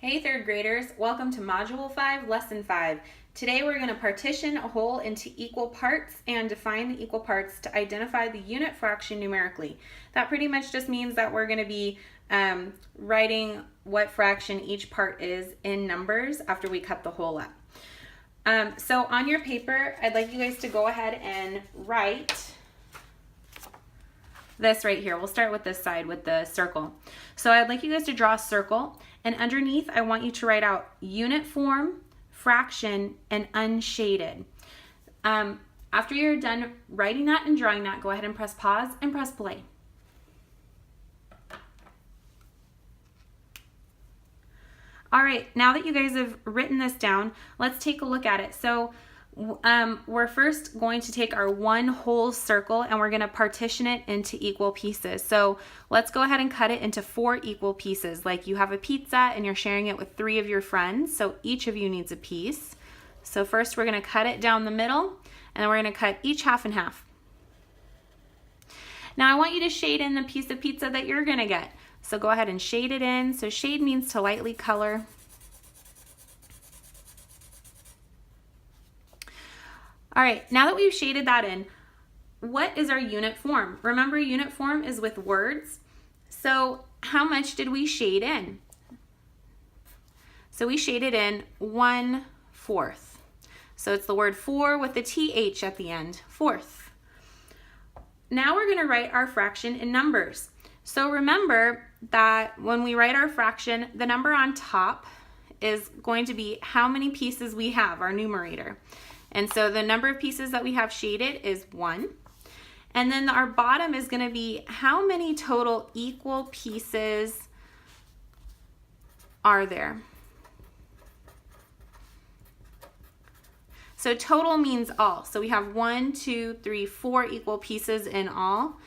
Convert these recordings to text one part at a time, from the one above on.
Hey third graders, welcome to Module 5, Lesson 5. Today we're going to partition a whole into equal parts and define the equal parts to identify the unit fraction numerically. That pretty much just means that we're going to be writing what fraction each part is in numbers after we cut the whole up. So on your paper, I'd like you guys to go ahead and write this right here. We'll start with this side with the circle. So I'd like you guys to draw a circle, and underneath I want you to write out unit form, fraction, and unshaded. After you're done writing that and drawing that, go ahead and press pause and press play. All right, now that you guys have written this down, let's take a look at it. So we're first going to take our one whole circle and we're going to partition it into equal pieces. So let's go ahead and cut it into 4 equal pieces. Like you have a pizza and you're sharing it with 3 of your friends, so each of you needs a piece. So first we're going to cut it down the middle, and then we're going to cut each half in half. Now I want you to shade in the piece of pizza that you're going to get. So go ahead and shade it in. So shade means to lightly color. All right, now that we've shaded that in, what is our unit form? Remember, unit form is with words. So how much did we shade in? So we shaded in 1/4. So it's the word for with the TH at the end, fourth. Now we're gonna write our fraction in numbers. So remember that when we write our fraction, the number on top is going to be how many pieces we have, our numerator. And so the number of pieces that we have shaded is 1. And then our bottom is going to be how many total equal pieces are there. So total means all. So we have 1, 2, 3, 4 equal pieces in all.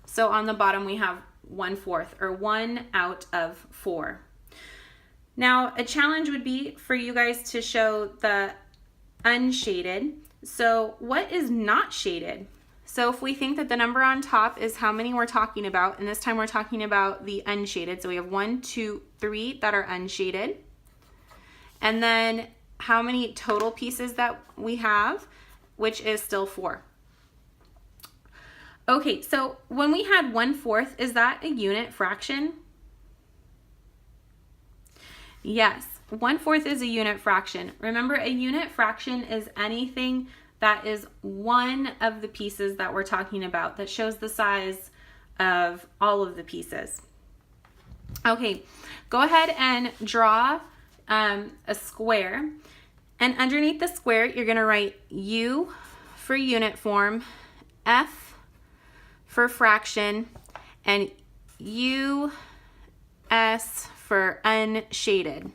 So on the bottom we have 1/4, or 1 out of 4. Now a challenge would be for you guys to show the unshaded. So what is not shaded? So if we think that the number on top is how many we're talking about, and this time we're talking about the unshaded. So we have 1, 2, 3 that are unshaded. And then how many total pieces that we have, which is still 4. Okay, so when we had 1/4, is that a unit fraction? Yes. 1/4 is a unit fraction. Remember, a unit fraction is anything that is one of the pieces that we're talking about, that shows the size of all of the pieces. Okay, go ahead and draw a square, and underneath the square you're going to write U for unit form, F for fraction, and US for unshaded.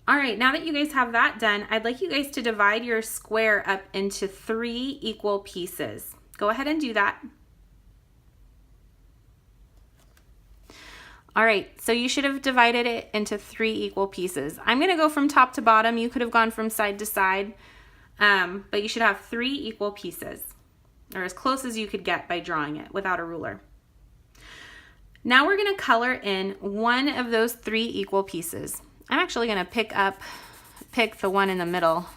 All right, now that you guys have that done, I'd like you guys to divide your square up into 3 equal pieces. Go ahead and do that. All right, so you should have divided it into 3 equal pieces. I'm gonna go from top to bottom. You could have gone from side to side, but you should have 3 equal pieces, or as close as you could get by drawing it without a ruler. Now we're gonna color in one of those 3 equal pieces. I'm actually going to pick the one in the middle.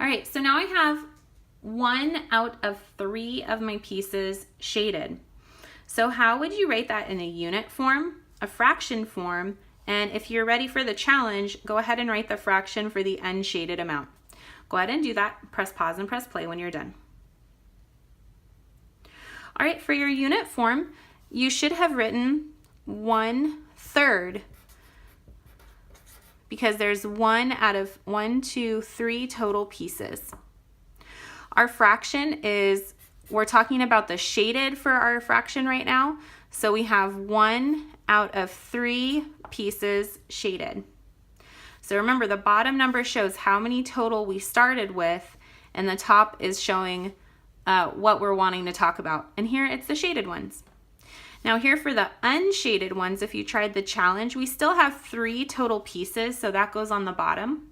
All right, so now I have 1 out of 3 of my pieces shaded. So how would you write that in a unit form, a fraction form, and if you're ready for the challenge, go ahead and write the fraction for the unshaded amount. Go ahead and do that. Press pause and press play when you're done. All right, for your unit form, you should have written 1/3, because there's 1 out of 1, 2, 3 total pieces. Our fraction is, we're talking about the shaded for our fraction right now. So we have 1 out of 3 pieces shaded. So remember, the bottom number shows how many total we started with, and the top is showing what we're wanting to talk about. And here it's the shaded ones. Now here for the unshaded ones, if you tried the challenge, we still have 3 total pieces, so that goes on the bottom.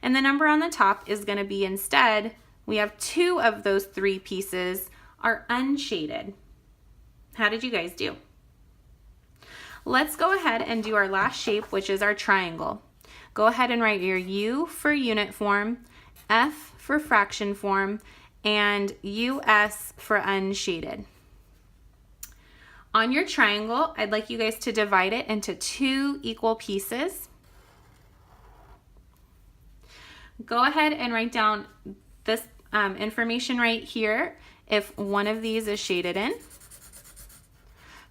And the number on the top is going to be instead We have 2 of those 3 pieces are unshaded. How did you guys do? Let's go ahead and do our last shape, which is our triangle. Go ahead and write your U for unit form, F for fraction form, and US for unshaded. On your triangle, I'd like you guys to divide it into 2 equal pieces. Go ahead and write down this information right here if one of these is shaded in.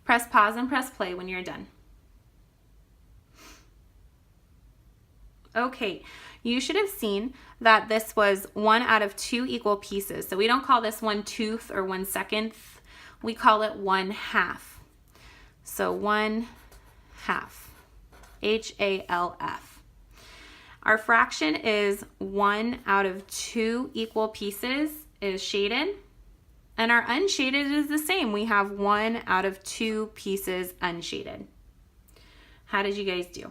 Press pause and press play when you're done. Okay, you should have seen that this was 1 out of 2 equal pieces. So we don't call this 1/2 or 1/2. We call it 1/2. So 1/2, HALF. Our fraction is 1 out of 2 equal pieces is shaded, and our unshaded is the same. We have 1 out of 2 pieces unshaded. How did you guys do?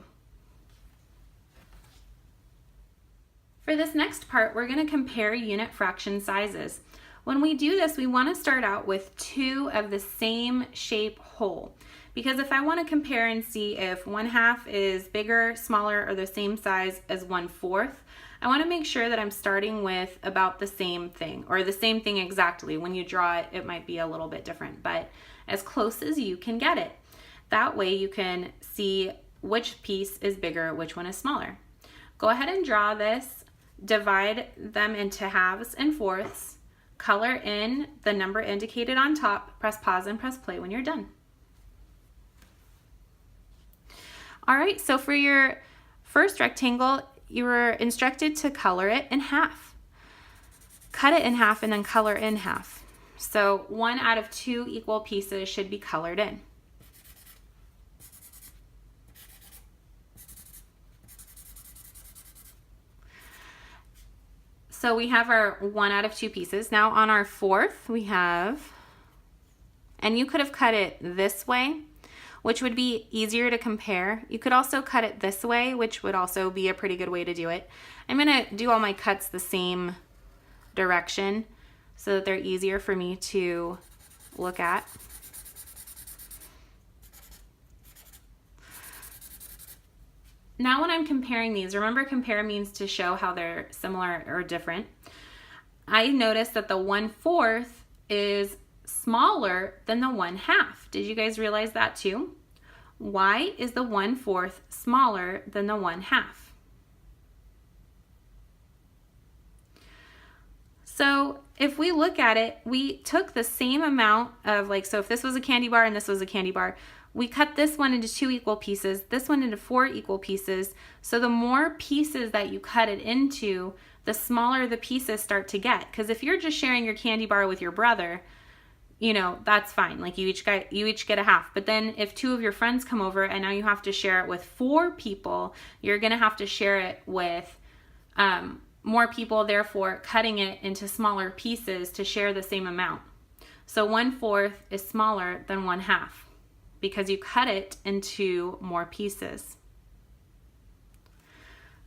For this next part, we're going to compare unit fraction sizes. When we do this, we want to start out with 2 of the same shape whole. Because if I want to compare and see if 1/2 is bigger, smaller, or the same size as 1/4, I want to make sure that I'm starting with about the same thing, or the same thing exactly. When you draw it, it might be a little bit different, but as close as you can get it. That way you can see which piece is bigger, which one is smaller. Go ahead and draw this. Divide them into halves and fourths. Color in the number indicated on top. Press pause and press play when you're done. All right, so for your first rectangle, you were instructed to color it in half. Cut it in half and then color in half. So 1 out of 2 equal pieces should be colored in. So we have our 1 out of 2 pieces. Now on our fourth, we have, and you could have cut it this way, which would be easier to compare. You could also cut it this way, which would also be a pretty good way to do it. I'm gonna do all my cuts the same direction so that they're easier for me to look at. Now when I'm comparing these, remember compare means to show how they're similar or different. I noticed that the 1/4 is smaller than the 1/2. Did you guys realize that too? Why is the 1/4 smaller than the 1/2? So if we look at it, we took the same amount of, like, so if this was a candy bar and this was a candy bar, we cut this one into 2 equal pieces, this one into 4 equal pieces. So the more pieces that you cut it into, the smaller the pieces start to get. Because if you're just sharing your candy bar with your brother, you know, that's fine. Like you each get a half. But then if 2 of your friends come over and now you have to share it with 4 people, you're going to have to share it with more people, therefore cutting it into smaller pieces to share the same amount. So 1/4 is smaller than 1/2 because you cut it into more pieces.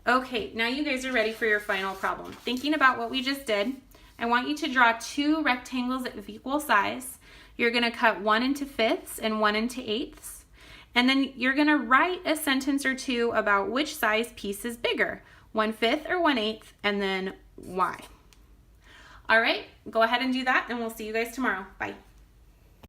Okay, now you guys are ready for your final problem. Thinking about what we just did, I want you to draw 2 rectangles of equal size. You're going to cut 1 into fifths and 1 into eighths. And then you're going to write a sentence or 2 about which size piece is bigger, 1/5 or 1/8, and then why. All right, go ahead and do that, and we'll see you guys tomorrow. Bye.